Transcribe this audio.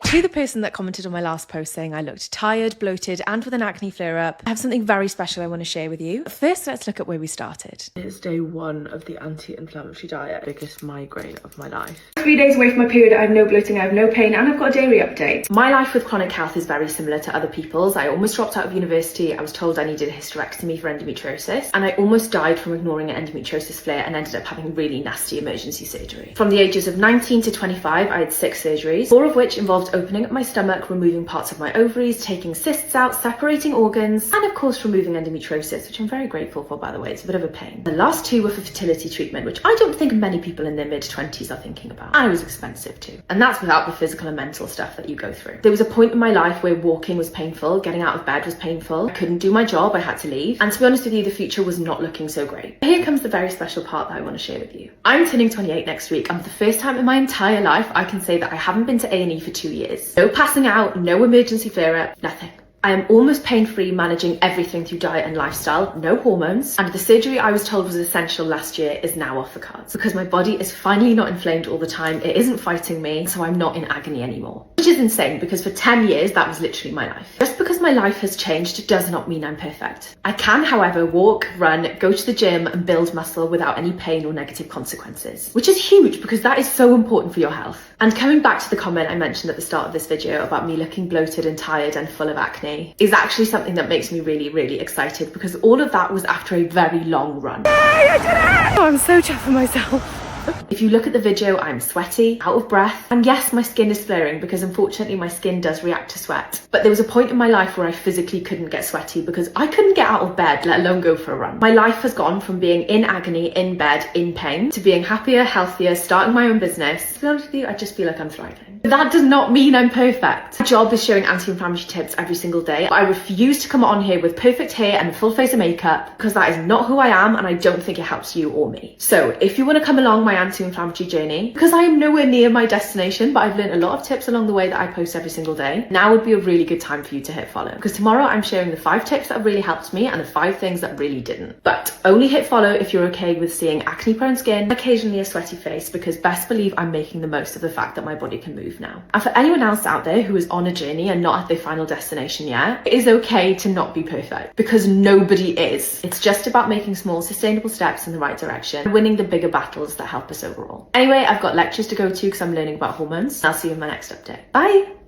To the person that commented on my last post saying I looked tired, bloated, and with an acne flare-up, I have something very special I want to share with you. First, let's look at where we started. It's day 1 of the anti-inflammatory diet. Biggest migraine of my life. 3 days away from my period, I have no bloating, I have no pain, and I've got a dairy update. My life with chronic health is very similar to other people's. I almost dropped out of university. I was told I needed a hysterectomy for endometriosis, and I almost died from ignoring an endometriosis flare and ended up having really nasty emergency surgery. From the ages of 19 to 25, I had 6 surgeries, 4 of which involved opening up my stomach, removing parts of my ovaries, taking cysts out, separating organs, and of course removing endometriosis, which I'm very grateful for, by the way. It's a bit of a pain. The last 2 were for fertility treatment, which I don't think many people in their mid-20s are thinking about. And it was expensive too. And that's without the physical and mental stuff that you go through. There was a point in my life where walking was painful, getting out of bed was painful, I couldn't do my job, I had to leave. And to be honest with you, the future was not looking so great. Here comes the very special part that I want to share with you. I'm turning 28 next week, and for the first time in my entire life, I can say that I haven't been to A&E for 2 years. No passing out, no emergency flare-up, nothing. I am almost pain-free, managing everything through diet and lifestyle, no hormones, and the surgery I was told was essential last year is now off the cards because my body is finally not inflamed all the time, it isn't fighting me, so I'm not in agony anymore. Which is insane because for 10 years that was literally my life. Just because my life has changed does not mean I'm perfect. I can, however, walk, run, go to the gym and build muscle without any pain or negative consequences, which is huge because that is so important for your health. And coming back to the comment I mentioned at the start of this video about me looking bloated and tired and full of acne, is actually something that makes me really, really excited because all of that was after a very long run. Yay, I did it! Oh, I'm so chuffed with myself. If you look at the video, I'm sweaty, out of breath, and yes, my skin is flaring because unfortunately my skin does react to sweat. But there was a point in my life where I physically couldn't get sweaty because I couldn't get out of bed, let alone go for a run. My life has gone from being in agony, in bed, in pain, to being happier, healthier, starting my own business. To be honest with you, I just feel like I'm thriving. But that does not mean I'm perfect. My job is sharing anti-inflammatory tips every single day, but I refuse to come on here with perfect hair and a full face of makeup because that is not who I am and I don't think it helps you or me. So if you want to come along my anti-inflammatory journey, because I am nowhere near my destination, but I've learned a lot of tips along the way that I post every single day, now would be a really good time for you to hit follow. Because tomorrow I'm sharing the 5 tips that have really helped me and the 5 things that really didn't. But only hit follow if you're okay with seeing acne prone skin, occasionally a sweaty face, because best believe I'm making the most of the fact that my body can move now. And for anyone else out there who is on a journey and not at their final destination yet, it is okay to not be perfect because nobody is. It's just about making small sustainable steps in the right direction and winning the bigger battles that help us overall. Anyway, I've got lectures to go to because I'm learning about hormones. I'll see you in my next update. Bye!